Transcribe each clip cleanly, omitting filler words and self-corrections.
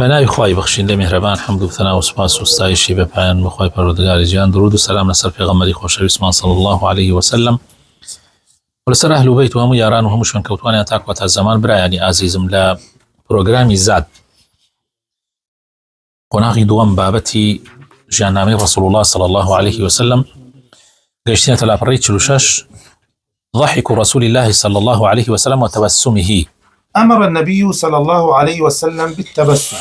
بەناوی خوای بەخشندە میهرەبان حەمد و ثنا و سوپاس و ستایشی بە پایان بخوای پەروەردگاری جیهان، درود و سەلام لەسەر پێغەمبەری خۆشەویستمان صلی الله عليه وسلم و لەسەر ئەهل و بەیت و هەموو یاران و هەموو شوێنکەوتوانیان تا کۆتا زەمان. برایانی ئازیزم، لە پرۆگرامی زاد قۆناغی دووەم بابەتی ژیاننامەی ڕەسوڵ الله صلی الله عليه وسلم گەیشتینەتە لاپەڕەی 46 ضحك رسول الله صلى الله عليه وسلم وتبسمه. أمر النبي صلى الله عليه وسلم بالتبسم،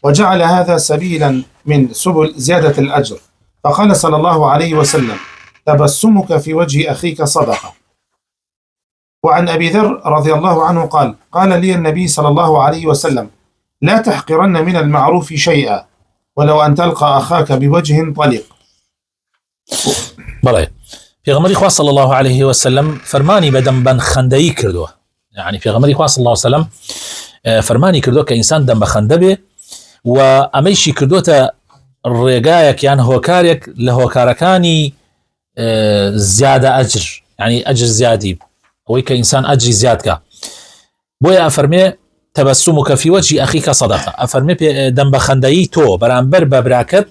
وجعل هذا سبيلا من سبل زيادة الأجر، فقال صلى الله عليه وسلم: تبسمك في وجه أخيك صدقة. وعن أبي ذر رضي الله عنه قال لي النبي صلى الله عليه وسلم: لا تحقرن من المعروف شيئا ولو أن تلقى أخاك بوجه طليق. بەڵێ پێغەمبەری خوا صلی الله عليه وسلم فەرمانی بە دەمبەند خەندەیی کردووە. يعني پێغەمبەری خوا صلی الله عليه وسلم فەرمانی کردووە کە ئینسان دەم بە خەندە بێ و ئەمەیشی کردوتە ڕێگایەک یان هۆکارێک لە هۆکارەکانی زیادە ئەجر، يعني ئەجر زیادی، ئەوەی کە ئینسان ئەجری زیادکە. بۆیە ئەفەرمێ تەبەسمك في وجه أخيك صدقة، ئەفەرمێ دەم بە خەندەیی تۆ بەرامبەر بە براکەت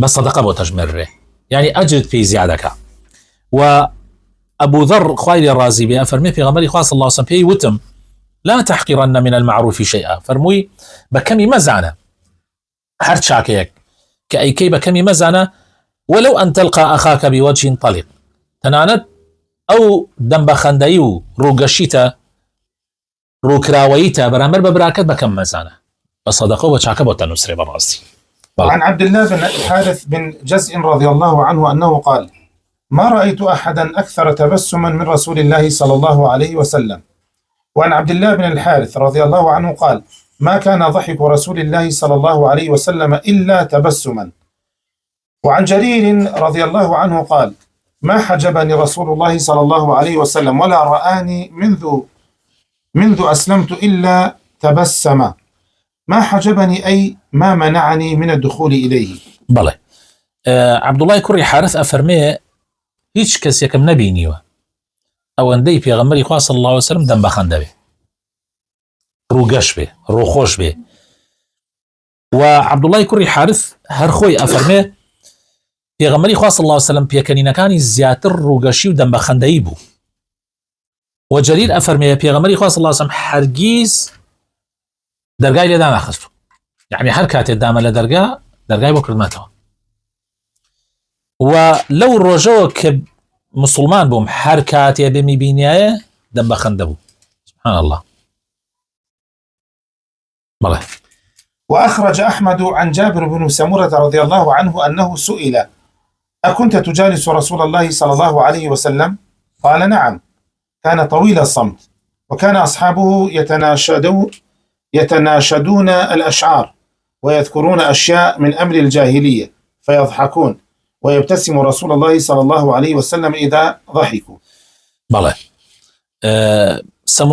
بە سەدەقە بۆ تەژمێرێ، يعني ئەجرت پێی زیادەکە. و أبو ذر خوایلی رازی بێ ئەفەرمێ پێغەمبەری خوا صلی الله عليه وسلم پێی وتم: لا تحقرن من المعروف شيئا، فەرمووی بە کەمی مەزانە هەر چاکەیەک کە ئەیکەی بە کەمی مەزانە، ولو أن تلقى أخاك بوجه طليق، تەنانەت ئەو دەم بە خەندەیی و ڕووگەشیتە ڕووکراوەییتە بەرامبەر بە براکەت بە کەم مەزانە، بە سەدەقە و بە چاکە بۆ تەنووسرێ بەڕاستی. عن عبد الله بن الحارث بن جزء رضي الله عنه أنه قال: ما رأيت أحدا أكثر تبسما من رسول الله صلى الله عليه وسلم. وعن عبد الله بن الحارث رضي الله عنه قال: ما كان ضحك رسول الله صلى الله عليه وسلم إلا تبسما. وعن جرير رضي الله عنه قال: ما حجبني رسول الله صلى الله عليه وسلم ولا رآني منذ أسلمت إلا تبسم. ما حجبني أي ما منعني من الدخول إليه. بەڵێ عبد الله کوڕی حارث ئەفەرمێ هیچ کەسێکم نەبینیوە ئەوەندەی پێغەمبەری خوا صلی الله عليه وسلم دەم بە خەندە بێ، ڕووگەش بێ، ڕووخۆش بێ. و عبد الله کوڕی حارث هەر خۆی ئەفەرمێ پێغەمبەری خوا صلی الله عليه وسلم پێکەنینەکانی زیاتر ڕووگەشی و دەم بە خەندەیی بوو. و جەریر ئەفەرمێ پێغەمبەری خوا صلی الله عليه وسلم هەرگیز دەرگای لێدا ناخستو، يعني هەر کاتێ دامە لە دەرگای بۆ کردمەتەوە. و لەو ڕۆژەوە کە مسلمان بووم هەر کاتێ بێمی بینایە دەم بە خەندە بوو. سبحان الله. بەڵێ. وأخرج أحمد عن جابر بن سمرة رضي الله عنه أنه سئل: أكنت تجالس رسول الله صلى الله عليه وسلم؟ قال: نعم. كان طويل الصمت، وكان أصحابه يتناشدون الأشعار ويذكرون أشياء من أمر الجاهلية فيضحكون، ويبتسم رسول الله صلى الله عليه وسلم إذا ضحكوا. بەڵێ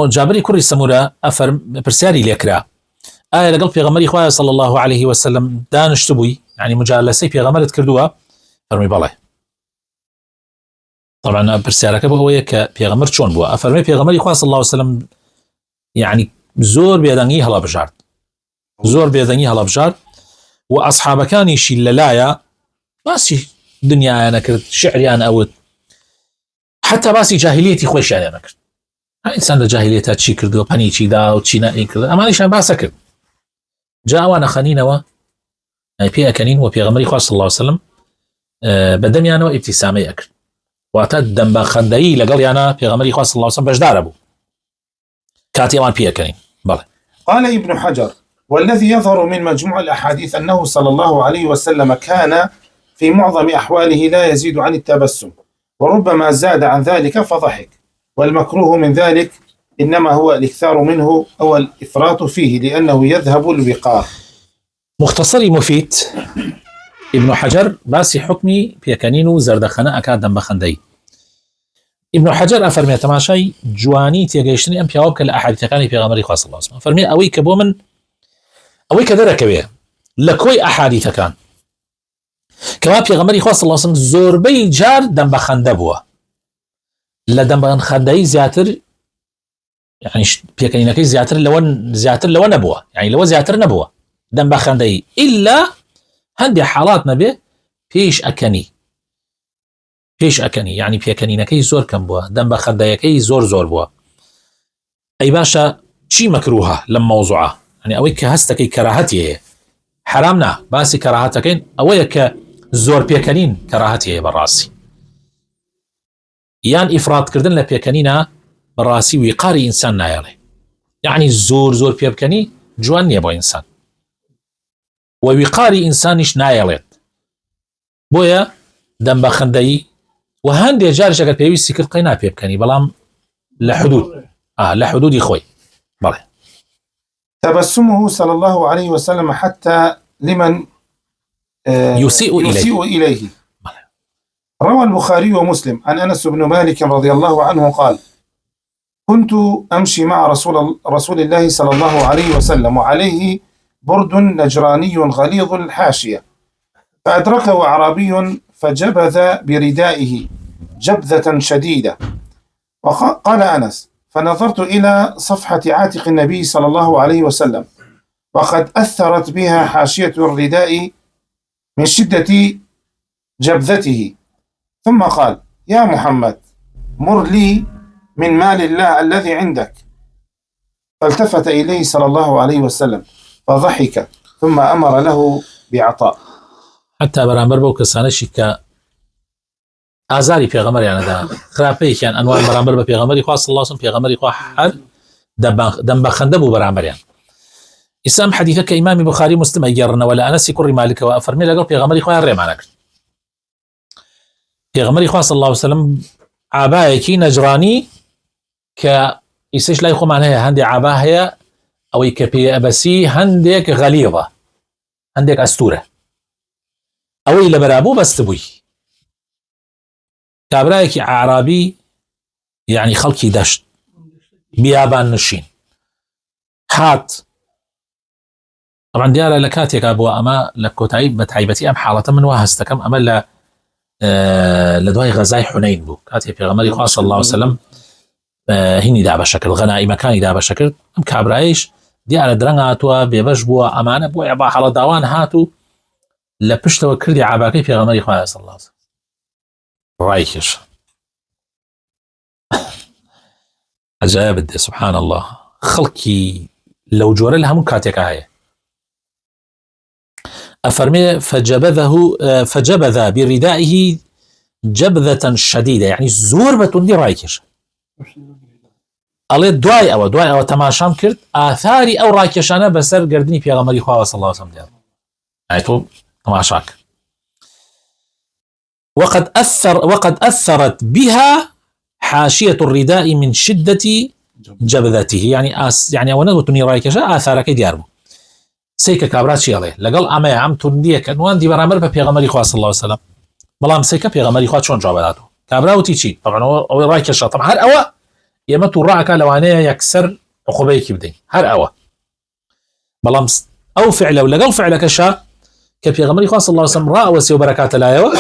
جابری کوڕی سەمورە پرسیاری لێکرا ئایا لەگەڵ پێغەمبەری خوا صلی الله عليه وسلم دانیشت بووی، يعني مجالسەی پێغەمبەرت کردووە؟ فەرمی بەڵێ. طبعا پرسیارەکە بۆ ئەوەیە کە پێغەمبەر چۆن بووە. ئەفەرمێ پێغەمبەری خوا صلی الله عليه وسلم يعني زۆر بێدەنگی هەڵەبژارد، زۆر بێدەنگی هەڵەبژارد و ئەسحابەکانیشی لەلایە باسی دنیایان نەکرد، شعریان ئەوت، حتا باسی جاهلیەتی خۆشیان نەکرد. ئینسان لە جاهلیەتە چی کردووە، پەنی چی دا و چی نەئیکرد، ئەمانیشان باسە کرد. جا ئەوانە خەنینەوە پێەکەنین و پێغەمبەری خوا صلی الله عليه وسلم بەدەمیانەوە ئیبتیسامەی ئەکرد، واتە دەم بە خەندەیی لەگەڵیانە پێغەمبەری خوا صلی الله عليه وسلم بەشدارە بوو کاتی ئەوان پێەکەنین. بەڵێ. قال ابن حجر: والذي يظهر من مجموع الأحاديث أنه صلى الله عليه وسلم كان في معظم أحواله لا يزيد عن التبسم، وربما زاد عن ذلك فضحك، والمكروه من ذلك إنما هو الإكثار منه أو الإفراط فيه لأنه يذهب الوقار. مختصري مفيد ابن حجر باسي حكمي بيكنينو زردخنا أكاد دم بخندي. ابن حجر أفرمي تماشي جواني تيجيشني أم بيوابك الأحاديث كان في غمري خاص الله اسمه فرمي أوي كبومن أوي كذرك بيه لكوي أحاديث كان كما في غمري خاص الله اسمه زوربي جار دم بخنده بوا لا دم بخندي زياتر، يعني بيكنينكي زياتر لون نبوه، يعني لو زياتر نبوه دەم بە خەندەیی ئیلا هەندێک حاڵات نەبێ پێش ئەکەنی یعنی پێکەنینەکەی زۆر کەم بووە، دەم بە خەندەیەکەی زۆر بووە. ئەی باشە چی مەکروهە لەم مەوزوعە؟ يعني ئەوەی کە هەستەکەی کەراهەتی هەیە، حرام نا، باسی کەراهەتەکەین ئەوەیە کە زۆر پێکەنین کەراهەتی هەیە بەڕاستی، یان ئیفراتکردن لە پێکەنینە بەڕاستی ویقاری ئینسان نایەڵێ، یعنی زۆر پێ بکەنی جوان نییە بۆ ئینسان و ویقاری ئینسانیش نایەڵێت. بۆیە دەم بە خەندەیی و هەندێک جارش ئەگەر پێویستی کرد قەی ناپێ بکەنی، بەڵام لە حدودی خۆی. بەڵێ تبسمه صلى الله عليه وسلم حتى لمن يسيء إليه. روى البخاري ومسلم عن أنس بن مالك رضي الله عنه قال: كنت أمشي مع رسول الله صلى الله عليه وسلم وعليه برد نجراني غليظ الحاشية، فأدركه أعرابي فجبذ بردائه جبذة شديدة. وقال أنس: فنظرت إلى صفحة عاتق النبي صلى الله عليه وسلم وقد أثرت بها حاشية الرداء من شدة جبذته، ثم قال: يا محمد، مر لي من مال الله الذي عندك. فالتفت إليه صلى الله عليه وسلم فضحك ثم أمر له بعطاء. حتى برامبر بو کەسانەشی کە ئازاری پێغەمبەریانەدا خراپەیەکیان ئەنوان بەرامبەر بە پێغەمبەری خوا صلی الله علیه و سلم پێغەمبەری خوا هەر دەم بە خەندە بوو بەرامبەریان. ئیسام حەدیثە کە ئیمامی بوخاری مسلم ئەگەڕنەوە لە ئەنەسی کوڕی مالکەوە ئەفەرمێ لەگەڵ پێغەمبەری خوا ڕێمانە کرد. پێغەمبەری خوا صلی الله علیه و سلم عابایەکی نەجرانی کە ئیسش لای خۆمان هەیە، هەندێک عابا هەیە ئەوەی کە پێ ئەبەسی هەندێک غەلیظە، هەندێک ئەستورە، ئەوەی لە بەرابوو بەست بووی. کابرایەکی عرابی یعنی خەڵکی دەشت بیابان نشین هات، طبعا دیارە لە کاتێکا بووە ئەمە لە کۆتایی بە تایبەتی ئەم حاڵەتە من وا هەستەکەم ئەمە لە دوای غەزای حونەین بوو، کاتێک پێغەمبەری خوا صلی الله علیه و سلم هینی دابەشە کرد، غەنائیمەکانی دابەشە کرد. ئەم کابرایش دیارە درەنگ هاتووە، بێبەش بووە، ئەمانە بۆیە با هەڵە داوان هاتوو لە پشتەوە کردی عاباکەی پێغەمبەری خوا صلی الله علیه و سلم. ڕای کێشە عجایب بدێ، سبحان الله، خەڵکی لەو جۆرە لە هەموو کاتێکا هەیە. أفرمي فجبذ بردائه جبذة شديدة، يعني زور بتندي رايكش. الله دواي أو تماشام كرد آثاري أو رايكشانه بسر قردني في غمري خواه صلى الله عليه وسلم. يعني تو تماشاك. وقد أثرت بها حاشية الرداء من شدة جبذته، يعني أولا بتندي رايكشا آثارك دياربو. سيكا كابرات شي عليه لقال أما عم تنديك أنوان دي برامر ببيغمري خواه صلى الله عليه وسلم. بلام سيكا بيغمري خواه شون جواباتو كابراوتي شي طبعا هو رايك الشا طبعا هر أوا يمتو راعك لوانيه يكسر عقوبيك بدي هر أوا بلام أو فعله ولقال فعلك الشا كبيغمري خواه صلى الله عليه وسلم رأى وسيو بركات الآية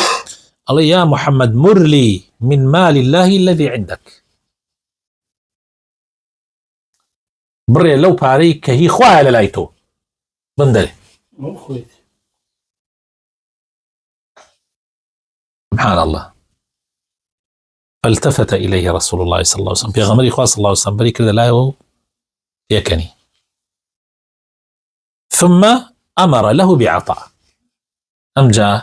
الله يا محمد مر لي من مال الله الذي عندك. بري لو باري كهي خواه للايتو بندري سبحان الله. فالتفت إليه رسول الله صلى الله عليه وسلم، في غمري خواه صلى الله عليه وسلم بري كذا لا يكني، ثم أمر له بعطاء. أمجا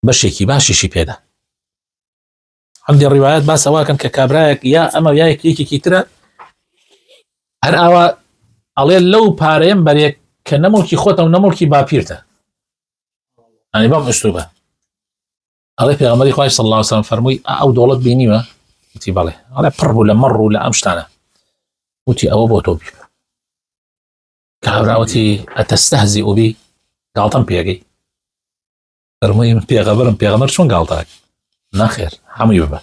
بشيكي باشي شي بيدا عندي الروايات باس أواكن ككابرايك يا أما يايك يكي كيترا هر أوا عليه لو باريم بريك كنمولكي خوتا ونمولكي باپيرتا، يعني بام أسلوبه. عليه في غمري خواه صلى الله عليه وسلم فرموي أو دولت بيني ما وتي بالي على برب ولا مر ولا أمشتانا وتي أو بوتوبي كابراوتي أتستهزئ بي قالتم بيجي فرموي بيغمر شون قالتك ناخير حمي ببا.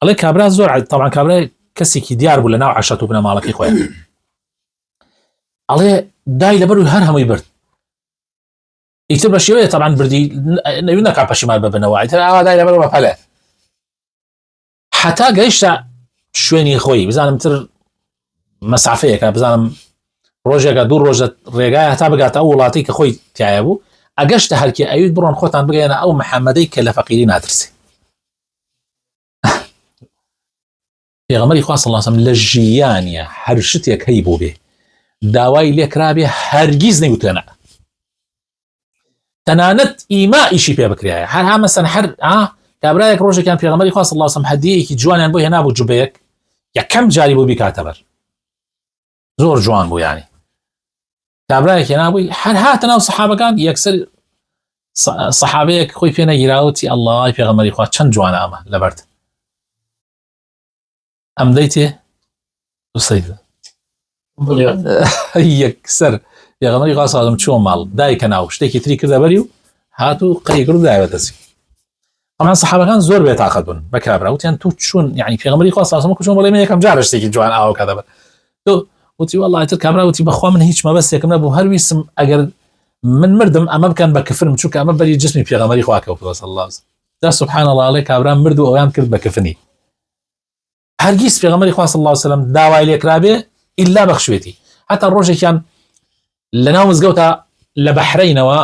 عليه كابرا زور طبعا كابرا كسي كي ديار ولا نوع عشاتو بنا مالك خواه عليه داي لبرو هر همي برد يكتب شويه طبعا بردي نبينا كعب شمال ببنواعي ترى داي لبرو بحاله حتى جيش شويني خوي بزانم تر مسعفيه كان بزانم ڕۆژێکە دوو ڕۆژە ڕێگای هەتا بگاتە ئەو وڵاتی کە خۆی تایە بوو ئەگەشتە هەرکی ئەویت بڕۆن خۆتان بگەێنە ئەو محەممەدەی کە لە فەقیری ناترسی پێغەمبەری خوا صلی الله علیه و سلم لە ژیانیە هەر شتێک هەی بۆ بێ داوای لێکرابێ هەرگیز نەیوتێنە تەنانەت ئیمائیشی پێ بکرایە هەر هەمەسەن هەر کابرایەک ڕۆژێکیان پێغەمبەری خوا صلی الله علیه و سلم هەدیەیەکی جوانیان بۆ هێنا بوو جوبەیەک یەکەم جاری بۆ بیکاتە بەر زۆر جوان بوو یانی کابرایەک هێنا بووی هەر هاتە ناو سەحابەکان یەکسەر سەحابەیەک خۆی پێ نەگیراوتی ئەڵڵای پێغەمبەری خوا چەند جوانە ئەمە لەبەرت ئەم دەیتێ سەیدە یەکسەر پێغەمبەری خوا صلی الله علیه و سلم چۆن ماڵ دایکە ناو شتێکی تری کردە بەری و هاتو قەی کرد دایوەتەسی ئەمان سەحابەکان زۆر بێتاقەت بوون بە کابرا وتیان تو چۆن یعنی پێغەمبەری خوا صلی الله علیه و سلم بەڵێ من یەکەم جارە شتێکی جوان ئاو کاتە بەر تۆ وتی والله تر کابرا وتی بەخوا من هیچ مەبەستێکم نەبوو هەر ویستم ئەگەر من مردم ئەمە بکەن بە کفرم چونکە ئەمە بەری جسمی پێغەمبەری خوا کەوتووە صلی الله علیه و سلم دا سبحان الله علیه کابرا مرد و ئەویان کرد بە کفنی هەرگیز پێغەمبەری خوا صلی الله علیه و سلم داوای لێکرابێ ئیلا بەخشوێتی هەتا ڕۆژێکیان لەناو مزگەوتە لە بەحرینەوە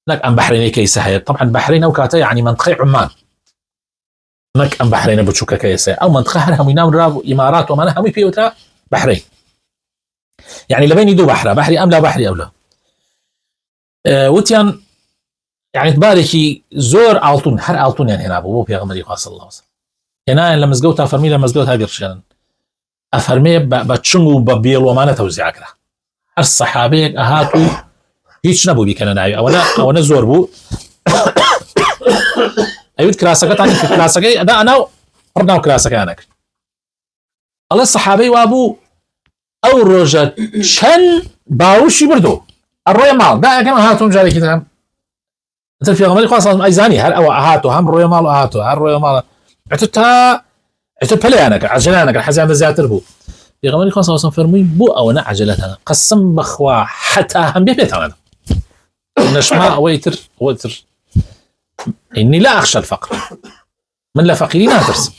نەک ئەم بەحرینەی کەیسە هەیە طبعا بەحرین ئەو کاتە یعنی منطقەی عمان نەک ئەم بەحرینە بچووکە کەیسە ئەو منطقە هەر هەمووی ناونرا بوو ئیمارات ومانە هەمووی پێوترا بەحرین يعني لبيني دو بحرة بحري أم لا بحري أو لا وتيان يعني تباركي زور ألطون هر ألطون يعني هنا أبو بيغمري صلى الله عليه وسلم هنا لما زجوتها فرمي لما زجوتها بيرشان أفرمي بتشنو ببيل وما نتوزع كره هر الصحابة أهاتو هيش نبو بيكنا نايو أو زور بو أيود كراسكات عن كراسكي ده أنا ربنا كراسك أناك الله الصحابي وأبو أو رجع شن باوشي بردو الرؤيا مال ده كم هاتون جاري كده أنت في غمري خاصة أي زاني هل أو هاتو هم رؤيا مال هاتو هل رؤيا مال عتتها بلي أنا عجلانك الحزين ذا تربو في غمري خاصة أصلا فرمي بو أو أنا عجلتها قسم بخوا حتى هم بيت أنا نشمع ويتر إني لا أخشى الفقر من لا فقيرين أترس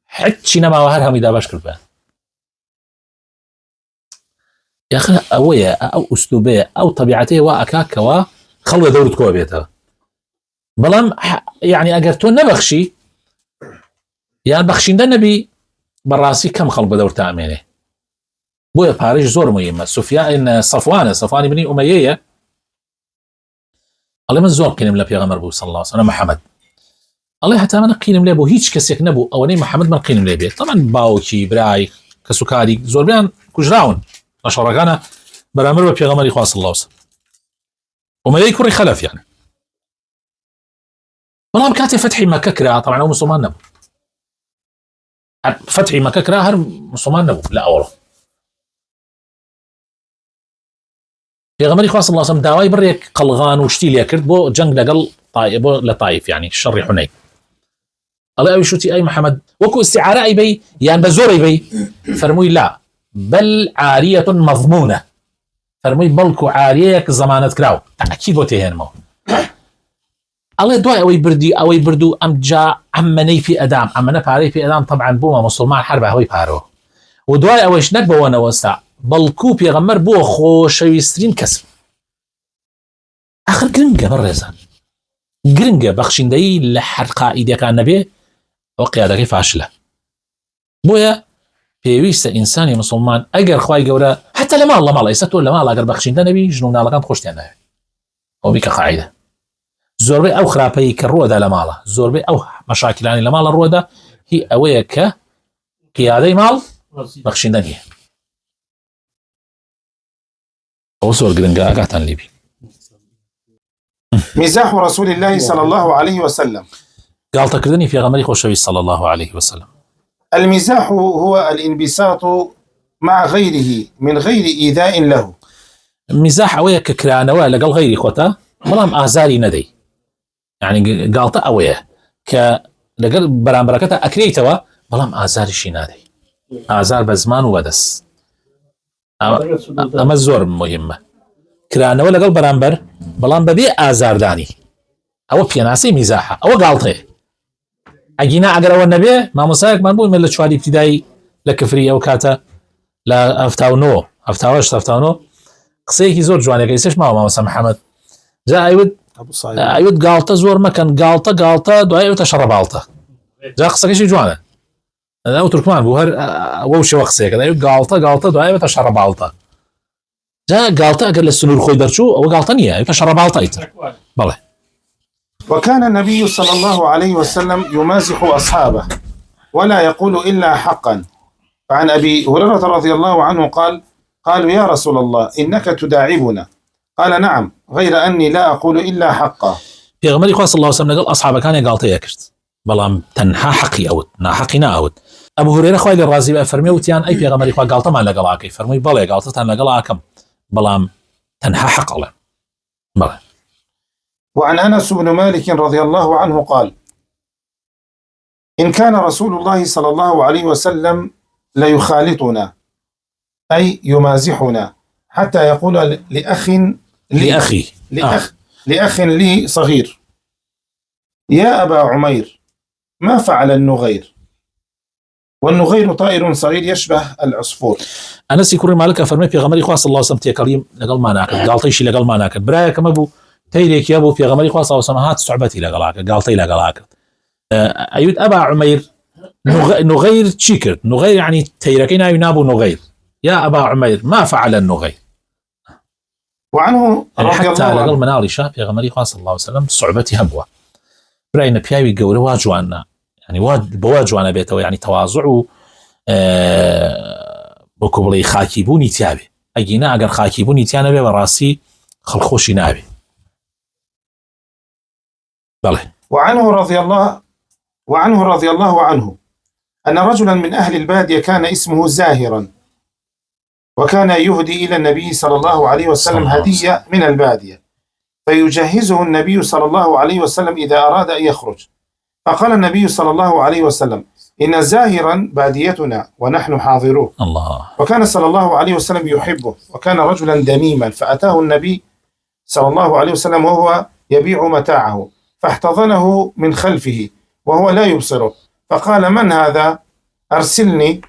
حتى نما وهرهم إذا بشكر بها يا أخي أوية أو أسلوبية أو طبيعتي وأكاك وخلوا دورة كوابيتها بلام يعني أجرتون نبخشي يعني بخشين ده النبي براسي كم خلوا بدور تأمينه بويا باريش زور مهمة صفوان بن أمية الله من زور كلم لبي غمر بو صلى الله عليه وسلم محمد الله حتى من قينم لبو هيج كسيك نبو أولي محمد من قينم لبي طبعا باوكي براي كسوكاري زور بيان كجراون أشاركنا برامر بيغمر إخوة صلى الله عليه وسلم وما يكون خلف يعني والله كاتب فتحي مكة كرا طبعا هو مسلمان نبو فتحي مكة كرا هر مسلمان نبو لا أوله بيغمر إخوة صلى الله عليه وسلم داواي بريك قلغان وشتيل يكرد بو جنگ لقل طائف بو لطائف يعني الشر حنين الله أوي شوتي أي محمد وكو استعارة أي بي يعني بزور أي بي فرموي لا بل عارية مضمونة فرمي بلكو عارية زمانة كراو تأكيد وتهين مو الله دواء أوي بردو أم جا عمني في أدام عمنا باري في أدام طبعا بوما مسلمان حربة هوي بارو ودواء أويش نكبه وانا وسع بلكو بيغمر بو خوشويسترين كسب آخر قرنقة بالرزان قرنقة بخشين داي لحرقا إيديك عن نبي وقيادة كيف عشلة بويا پێویستە ئینسانی مسلمان ئەگەر خوای گەورە حتى لە ماڵ ئێستا تۆ لە ماڵ ئەگەر بەخشیندە نەبی ژن و مناڵەکان خۆشتیان ناوێت ئەو بیکە قاعیدە زۆربەی ئەو خراپەی کە ڕووەدا لە ماڵە زۆربەی ئەو مەشاکلانی لە ماڵە ڕووەدا هی ئەوەیە کە قیادەی ماڵ بەخشیندە نییە ئەو زۆر گرنگە ئاگاتان لێبی مزاح رسول الله صلى الله عليه وسلم گاڵتەکردنی پێغەمبەری خۆشەویست صلى الله عليه وسلم المزاح هو الانبساط مع غيره من غير إيذاء له مزاح أويا ككرانوا لقل غيري خوتا بلام آزاري ندي يعني قالت أويا لقل برام بركتا أكريتوا بلام آزاري شي نادي آزار بزمان ودس أما الزور مهمة كرانوا لقل برام بر بلام ببي آزار داني أو بيناسي مزاحة أو قالته أجينا أجر والنبي ما مساك ما نقول من الشوالي ابتدائي لكفرية وكاتا لا أفتاو نو هفتاوانو قسەیەکی زۆر جوانێک ئێسش ماوە مامۆستا محەممەد جا ئەیوت گاڵتە زۆر مەکەن گاڵتە دوای ئەوتە شەڕەباڵتە جا قسەکەشی جوانە ئەو تورکمان بوو هەر وەو شێوە قسەیەکە ئەیوت گاڵتە دوای ئەوتە شەڕەباڵتە جا گاڵتە ئەگەر لە سنوور خۆی دەرچوو ئەوە گاڵتە نییە ئەوتە شەڕەباڵتە ئیتر بەڵێ. وكان النبي صلى الله عليه وسلم يمازح أصحابه ولا يقول إلا حقا. فعن أبي هريرة رضي الله عنه قالوا يا رسول الله إنك تداعبنا قال نعم غير أني لا أقول إلا حقا. پێغەمبەری خوا صلی الله علیه و سلم لەگەڵ ئەصحابەکانی گاڵتەیە کرد بەڵام تەنها حەقی ئەوت ناحەقی ناوت. ئەبو هورێرە خوای لێ ڕازی بێ فەرمێ وتیان ئەی پێغەمبەری خوا گاڵتەمان لەگەڵ ئاکەی فەرمووی بەڵێ گاڵتەتان لەگەڵ ئاکەم بەڵام تەنها حەق ئەڵێ بەڵێ. وعن أنس بن مالك رضي الله عنه قال إن كان رسول الله صلى الله عليه وسلم ليخالطنا أي يمازحنا حتى يقول لأخ لي صغير يا أبا عمير ما فعل النغير والنغير طائر صغير يشبه العصفور. أنس كوري مالك فرمي پێغەمبەری خوا صلی الله علیه و سلم تێکەڵیم لەگەڵ ماناکرد گاڵتەیشی لەگەڵ ماناکرد برایەکە مەبوو تەیرێکی هەبوو پێغەمبەری خوا صلی الله علیه و سلم هات سوحبەتی لەگەڵا کرد گاڵتەی لەگەڵا کرد. ئەیوت ئەبا عومەیر نغير چی کرد؟ نغير يعني تەیرەکەی ناوی نابوو نغير يا أبا عمير ما فعل النغير. وعنه حتى لەگەڵ مناڵیشا پێغەمبەری خوا صلی الله علیه و سلم سوحبەتی هەبووە براینە پیاوی گەورە وا جوانە يعني بەوا جوانە بێتەوە يعني تەواضع و بۆکو بڵێ خاکیبوونی تیاوێ ئەگینا ئەگەر خاکیبوونی تیا نەبێ بەڕاستی خەڵخۆشی نابێ. بەڵێ. وعنه رضي الله عنه أن رجلا من أهل البادية كان اسمه زاهرا وكان يهدي إلى النبي صلى الله عليه وسلم هدية من البادية فيجهزه النبي صلى الله عليه وسلم إذا أراد أن يخرج. فقال النبي صلى الله عليه وسلم إن زاهرا باديتنا ونحن حاضروه. الله. وكان صلى الله عليه وسلم يحبه وكان رجلا دميما فأتاه النبي صلى الله عليه وسلم وهو يبيع متاعه فاحتضنه من خلفه وهو لا يبصره فقال من هذا أرسلني.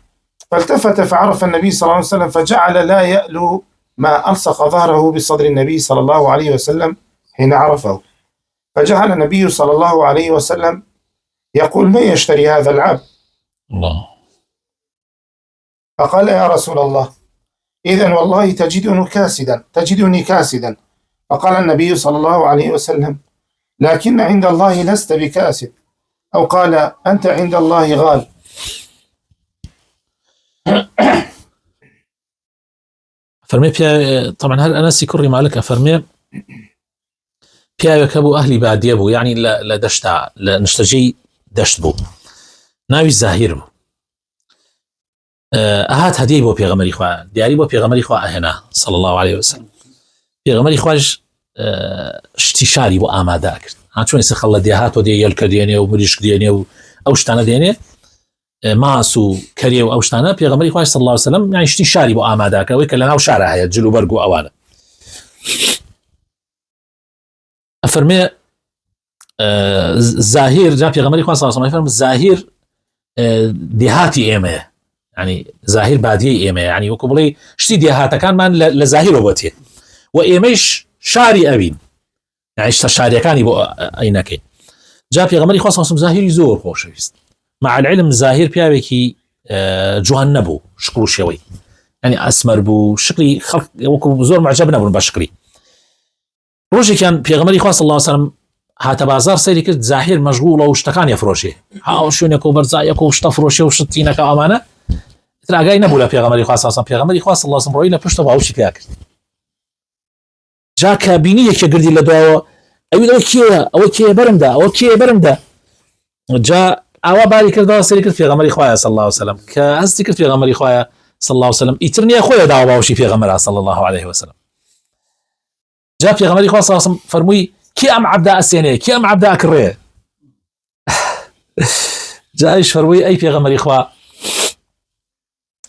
فالتفت فعرف النبي صلى الله عليه وسلم فجعل لا يألو ما ألصق ظهره بصدر النبي صلى الله عليه وسلم حين عرفه فجعل النبي صلى الله عليه وسلم يقول من يشتري هذا العبد؟ الله. فقال يا رسول الله إذن والله تجدني كاسدا. فقال النبي صلى الله عليه وسلم لكن عند الله لست بكاسد أو قال أنت عند الله غال. فرمي طبعا هل أنسي كري مالك فرمي پیاوێک بوو ئەهلی بادیە بوو یعنی لە دەشتا لە نیشتەجێی دەشت بوو ناوی زاهیر بوو ئەهات هەدیەی بۆ پێغەمبەری خوا دیاری بۆ پێغەمبەری خوا ئەهێنا صلی الله عليه وسلم پێغەمبەری خوش شتی شاری بۆ ئامادە کرد هاتوونی سەر خەڵە دێهاتۆ دێ یەلکە دێنێ و مریشک دێنێ و ئەو شتانە دێنێ ماس و کەرێ و ئەو شتانە پێغەمبەری خوش صلی الله عليه وسلم یعنی شتی شاری بۆ ئامادە کەوەی کە لە ناو شارە هەیە جلو بەرگ و ئەوانە فرمي زاهير جاء في غمري خاصة صلى الله عليه وسلم زاهير دهاتي إيمه يعني زاهير بادية إيمه يعني وكبلي شتي دهاتا كان من لزاهير وبتيه وإيميش شاري أبين يعني شاري كان يبو أينك جاء في غمري خاصة صلى زاهير يزور خوش مع العلم زاهير بيابكي جهنبو شكرو شوي يعني أسمر بو شكلي خلق وكو زور معجبنا بو بشكلي روشي كان پێغەمبەری خوا صلی الله عليه وسلم هاتە بازار سەیری کرد زاهیر مەشغوڵە و شتەکان یەفرۆشێ هاو شوێنێک و بەرزایەک و شتە فرۆشێ و شتینەکە ئەمانە تراگای نەبوو لە پێغەمبەری خوا صلی الله عليه وسلم پێغەمبەری خوا صلی الله عليه وسلم ڕۆی لە پشتە باوشی پیا کرد جا کە بینی یەکێ گردی لە دوایەوە ئەوە کێیە بەرمدا جا ئاوا باری کردەوە سەیری کرد پێغەمبەری خوایە صلی الله عليه وسلم کە هەستی کرد پێغەمبەری خوایە صلی الله عليه وسلم ئیتر نییە خۆیە داوە باوشی پێغەمبەرە صلی الله عليه وسلم جاء في غمري خاصة صلى الله عليه وسلم فرموي كي أم عبدا السيني كي أم عبدا كريه جاء إيش فرموي أي في غمري خوا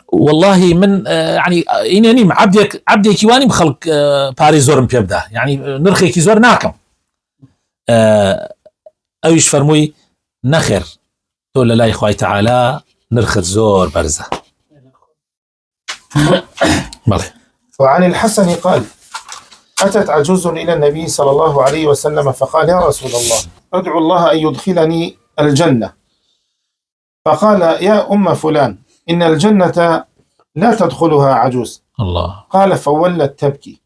والله من يعني إنني عبدي كيواني بخلق باري زور بيبدا يعني نرخي كي زور ناكم أو إيش فرموي نخر تقول لا إخوة تعالى نرخد زور برزة. وعن الحسن قال: أتت عجوز إلى النبي صلى الله عليه وسلم فقال: يا رسول الله، أدعو الله أن يدخلني الجنة. فقال: يا أم فلان، إن الجنة لا تدخلها عجوز. الله. قال: فولت تبكي.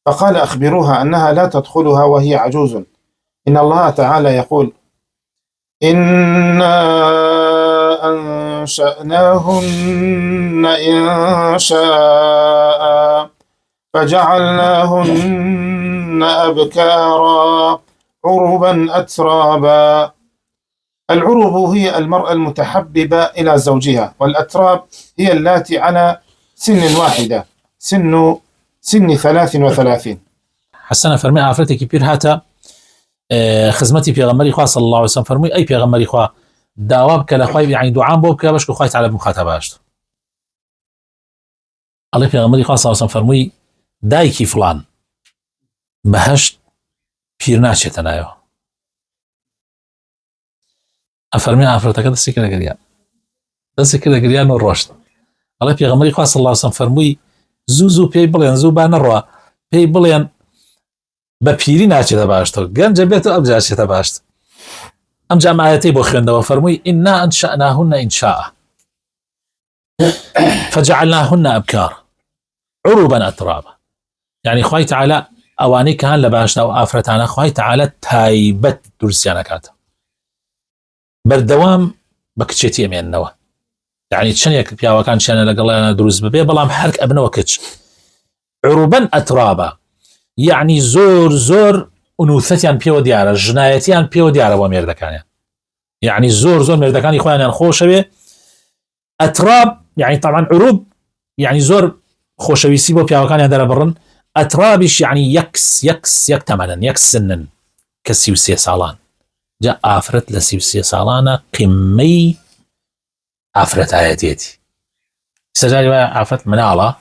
فقال: أخبروها أنها لا تدخلها وهي عجوز، إن الله تعالى يقول: إنا أنشأناهن إنشاء فجعلناهن أبكارا عربا أترابا. العرب هي المرأة المتحببة إلى زوجها، والأتراب هي اللاتي على سن واحدة، سن 33. حسنا فرمي عفرتك بير هاتا خزمتي پیغمبری خواه صلی الله علیه وسلم فرموی ای پیغمبری خواه داواب که لخواه یعنی دعام بو که باش که خواه تعالی مخاطبه اشت. الله پیغمبری خواه صلی الله علیه وسلم فرموی دایکی فلان بهشت پیر ناچه تنایو. افرمی عفرتک دستی کرده گریان و رشد. الله پیغمبری خواه صلی الله علیه وسلم فرموی زو پی بلین زو با نروه پی بلین بپیری ناچێتە باشتر گەنجە بێت و ئەبجا چێتە باشتر. ئەم جامعەتی بۆ خوێندەوە فەرمووی ئینا ئەنشأناهن ئینشاء فجعلناهن أبكار عروبا أترابا. يعني خوای تعالی ئەوانەی کە هەن لە باشنا و ئافرەتانە خوای تعالی تایبەت دروستیان ئەکاتە بەردەوام بە کچێتی ئەمێننەوە. يعني چەندێک پیاوەکانشیانە لەگەڵیانە دروست ببێ بەڵام هەرک ئەبنەوە کچ. عروبا أترابا يعني زۆر ئونوثەتیان پێوە دیارە، ژنایەتیان پێوە دیارە بۆ مێردەکانیان. يعني زۆر مێردەکانی خۆیانیان خۆشەوێ. ئەتراب يعني طبعا عروب يعني زۆر خۆشەویستی بۆ پیاوەکانیان دەرەبڕن. ئەترابیش يعني یەک تەمەنن، یەک سنن کە 33 ساڵان. جا ئافرەت لە 33 ساڵانە قیممەی ئافرەتایەتێتی. سەجاری وایە ئافرەت مناڵە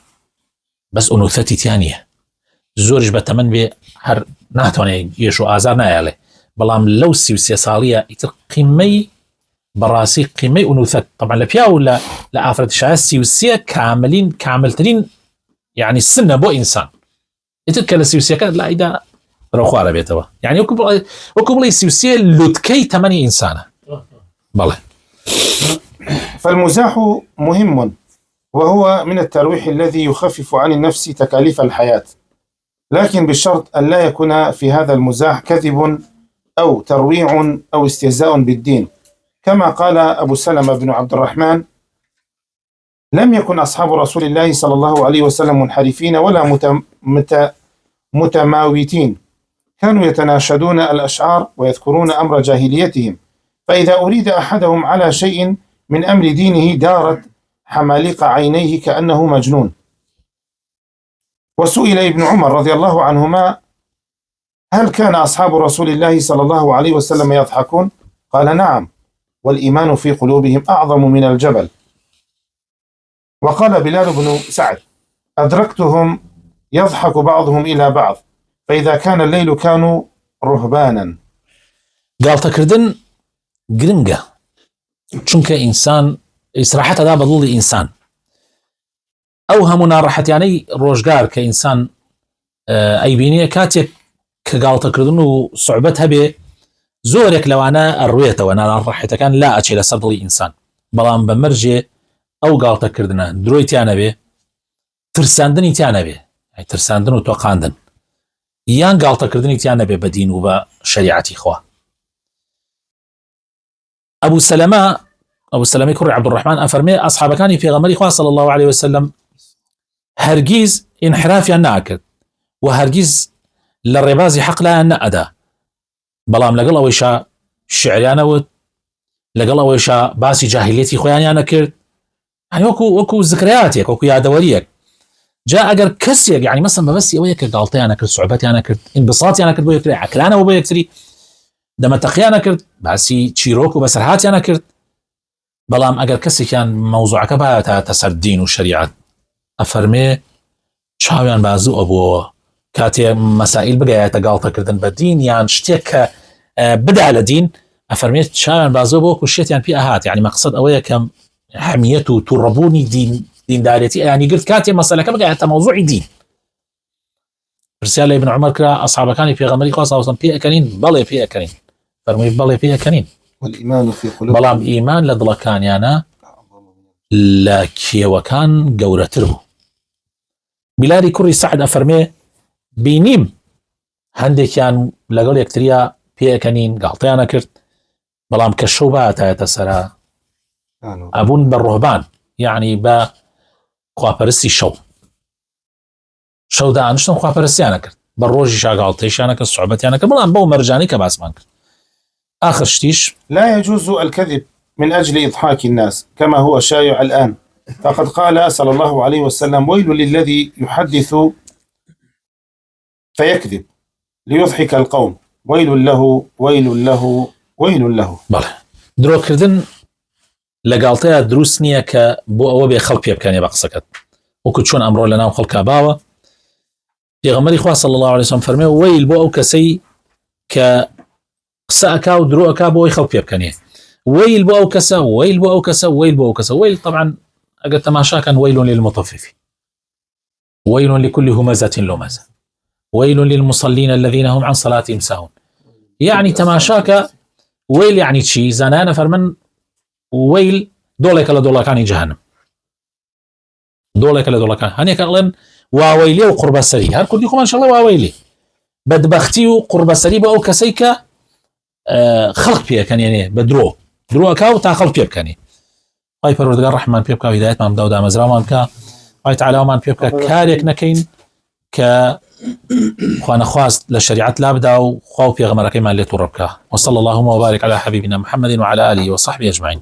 بەس ئونوثەتی تیان نییە، زۆرش بە تەمەن بێ هەر ناتوانێت گێش و ئازار نایڵێ، بەڵام لەو 33 ساڵیە ئیتر قیممەی بەڕاستی قیممەی ئونوثەت طبعا لە پیا و لە ئافرەتیشایە 33 کاملترین يعني سنە بۆ ئینسان. ئیتر کە لە 33 لا ئیدا بەرەو خوارە بێتەوە، يعني وەکو بڵێ 33 لوتکەی تەمەنی ئینسانە. بەڵێ. فالمزاح مهم، وهو من الترويح الذي يخفف عن النفس تكاليف الحياة، لكن بالشرط أن لا يكون في هذا المزاح كذب أو ترويع أو استهزاء بالدين، كما قال أبو سلمة بن عبد الرحمن: لم يكن أصحاب رسول الله صلى الله عليه وسلم منحرفين ولا متماوتين، كانوا يتناشدون الأشعار ويذكرون أمر جاهليتهم، فإذا أريد أحدهم على شيء من أمر دينه دارت حماليق عينيه كأنه مجنون. وسئل ابن عمر رضي الله عنهما: هل كان أصحاب رسول الله صلى الله عليه وسلم يضحكون؟ قال: نعم، والإيمان في قلوبهم أعظم من الجبل. وقال بلال بن سعد: أدركتهم يضحك بعضهم إلى بعض، فإذا كان الليل كانوا رهبانا. گاڵتەکردن گرنگە چونکە ئینسان ئیسراحەتە دا بەدڵی ئینسان. ئەو هەموو ناڕەحەتیانەی ڕۆژگار کە ئینسان ئەیبینێ کاتێک کە گاڵتەکردن و سوعبەت هەبێ زۆرێک لەوانە ئەڕوێتەوە، ناڕەحەتەکان لا ئەچێ لەسەر دڵی ئینسان، بەڵام بەمەرجێ ئەو گاڵتەکردنە درۆی تیانەبێ، ترساندنی تیانەبێ، ترساندن و تۆقاندن، یان گاڵتەکردنی تیانەبێ بە دین و بە شەریعەتی خوا. ئەبوو سەلەمەی کوڕی عەبدوڕەحمان ئەفەرمێ ئەسحابەکانی پێغەمبەری خوا صلی الله عليه وسلم هەرگیز ئینحرافیان ناکرد و هەرگیز لە ڕێبازی حەقلایان نەئەدا، بەڵام لەگەڵ ئەوەیشا شعریانەوت، لەگەڵ ئەوەیشا باسی جاهلیەتی خۆیانیان نەکرد، يعني وەکو ذکرياتێک، وەکو یادەوەریەک. جا ئەگەر کەسێک يعني مەسەڵەن بەبەستی ئەوەیە کە گاڵتەیان نەکرد، سوعبەتیان نەکرد، ئینبساطیان نەکرد بۆ یەکتری، عەکرانەوە بۆ یەکتری، دەمەتەقیان نەکرد، باسی چیرۆک و بەسەرهاتیان نەکرد، بەڵام ئەگەر کەسێکیان مەوزوعەکە بایەتە سەر دین و شەریعەت ئەفەرمێ چاویان بازوو ئەبووەوە کاتێ مەسائل بگایەتە گاڵتەکردن بە دین یان شتێک کە بدا لە دین، ئەفەرمێت چاویان بازوو بۆ کوشتێتیان پێ ئەهات. يعني مەقسەد ئەوەیە کە حەمیەت و تووڕەبوونی دیندارێتی ئەیانی گرت کاتێ مەسەلەکە بگایەتە مەوزوعی دین. پرسیار ابن عمر کرا اصحابەکانی پێغەمبەری خوا صلی الله علیه و سلم پێ ئەکەنین بەڵێ پێ ئەکەنین فەرمووی بەڵێ پێ ئەکەنین والإيمان في قلوب بەڵام ئیمان لە دڵەکانیانە لە کێوەکان گەورەتر بوو. بیلاری کوڕی سعد ئەفەرمێ بینیم هەندێکیان لەگەڵ یەکتریا پێ ئەکەنین گاڵتەیانە کرد بەڵام کە شەو باتایەتە سەرا ئەبوون بە ڕۆهبان یعنی بە خواپەرستی شەو دانیشتن خواپەرستیانە کرد بە ڕۆژی شاگاڵتەیشیانە کرد سوحبەتیانە کرد بەڵام بەو مەرجانەی کە باسمان کرد. آخر شتيش لا يجوز الكذب من أجل إضحاك الناس كما هو شائع الآن، فقد قال صلى الله عليه وسلم ويل للذي يحدث فيكذب ليضحك القوم ويل له ويل له ويل له. بەڵێ درۆکردن لەگاڵتەیە دروست نییە کە بۆ ئەوە بێ خەڵک پێ بکەنێ بە قسەکەت وەکو چۆن ئەمڕۆ لەناو خەڵکا باوە. پێغەمبەری خوا صلی الله عليه وسلم فەرمێ وەیل بۆ ئەو کەسەی کە قسە ئەکا و درۆ ئەکا بۆ ئەوی خەڵک پێ بکەنێ وەیل بۆ ئەو کەسە وەیل بۆ ئەو کەسە وەیل بۆ ئەو کەسە وەیل طبعا ئەگەر تەماشاکەن وەیل للمطففين ويل لكل همزة لمزة ويل للمصلين الذين هم عن صلاتهم ساهون. يعني تماشاك ويل يعني شي زنانة فرمن ويل دولك لدولكان جهنم دولك لدولكان هني كان واويلي وقرب سري هر كل يوم ان شاء الله واويلي بدبختي وقرب سري بأو كسيك خلق بيه كان يعني بدرو كاو تا خلق بيه كان اي پروردگار رحمان بيه بكا هدايت مام داود امزرامان كا اي تعالى مان بيه بكا كاريك نكين ك خوانا خواست للشريعة لابدا وخواو بيه غمركي مان ليتو ربكا. وصلى اللهم وبارك على حبيبنا محمد وعلى آله وصحبه أجمعين.